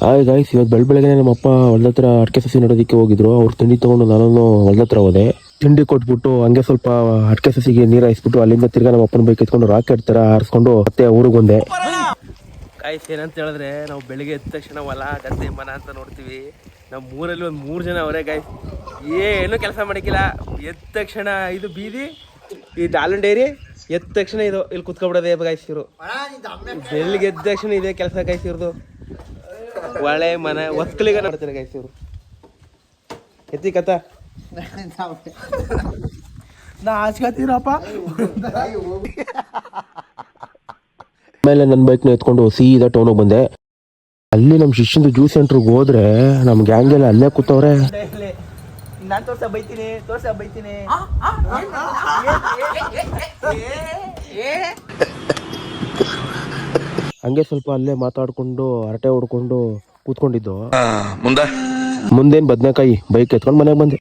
Hi guys, ಇವತ್ತು ಬೆಳಗ್ಗೆ ನಮ್ಮಪ್ಪ ಹೊಲ್ದ ಹತ್ರ ಅಡಿಕೆ ಸಸಿ ನೆಡೋದಕ್ಕೆ ಹೋಗಿದ್ರು. ಅವ್ರು ತಿಂಡಿ ತಗೊಂಡು ನಾನು ಹೊಲ್ದ ಹತ್ರ ಹೋದೆ. ತಿಂಡಿ ಕೊಟ್ಬಿಟ್ಟು ಹಂಗೆ ಸ್ವಲ್ಪ ಅಡಿಕೆ ಸಸಿಗೆ ನೀರು ಹಾಯಿಸ್ಬಿಟ್ಟು ಅಲ್ಲಿಂದ ತಿರ್ಗಾ ನಮ್ಮ ಅಪ್ಪನ ಬೈಕ್ ಎತ್ಕೊಂಡು ರಾಕೆಟ್ ತರ ಹಾರಿಸ್ಕೊಂಡು ಮತ್ತೆ ಊರಿಗೆ ಬಂದೆ. ಗಾಯ್ಸ್, ಏನಂತ ಹೇಳಿದ್ರೆ ನಾವು ಬೆಳಿಗ್ಗೆ ಎದ್ದ ತಕ್ಷಣ ಹೊಲ ಗದ್ದೆ ಮನ ಅಂತ ನೋಡ್ತೀವಿ. ನಮ್ಮ ಊರಲ್ಲಿ ಒಂದು 3 ಜನ ಅವರೇ ಗಾಯ್ಸ್, ಏನು ಕೆಲಸ ಮಾಡಿಕ್ಕಿಲ್ಲ. ಎದ್ದ ತಕ್ಷಣ ಇದು ಬೀದಿ, ಈ ಹಾಲು ಡೈರಿ ಎದ್ದ ತಕ್ಷಣ ಇದು ಇಲ್ಲಿ ಕುತ್ಕೊಬಿಡೋದೇ ಗಾಯ್ಸ್. ಇವರು ಬೆಳಿಗ್ಗೆ ಎದ್ದ ತಕ್ಷಣ ಇದೇ ಕೆಲಸ ಗಾಯ್ಸ್. ಇವ್ರದ್ದು ಒಳ್ಳೆ ಮನೆ ಒತ್ಕಲಿಗ ನೋಡ್ತಾರೆ ಗಾಯ್ಸ್. ಇವರು ಎತ್ತಿ ಕತ್ತ ನಾ ಆಚ್ಕತ್ತೀರಪ್ಪ. ಆಮೇಲೆ ನನ್ನ ಬೈಕ್ನ ಎತ್ಕೊಂಡು ಸೀದಾ ಟೌನಿಗೆ ಬಂದೆ. ಅಲ್ಲಿ ನಮ್ಮ ಶಿಷ್ಯಂದು ಜ್ಯೂಸ್ ಸೆಂಟ್ರಿಗೆ ಹೋದ್ರೆ ನಮ್ಮ ಗ್ಯಾಂಗ್ ಎಲ್ಲ ಅಲ್ಲೇ ಕೂತವ್ರೆ. ನಾನು ತೋರ್ಸ ಬೈತೀನಿ. ಹಂಗೆ ಸ್ವಲ್ಪ ಅಲ್ಲೇ ಮಾತಾಡ್ಕೊಂಡು ಹರಟೆ ಹೊಡ್ಕೊಂಡು ಕೂತ್ಕೊಂಡಿದ್ದು. ಮುಂದೇನು ಬದನೆಕಾಯಿ ಬೈಕ್ ಎತ್ಕೊಂಡು ಮನೆಗೆ ಬಂದೆ.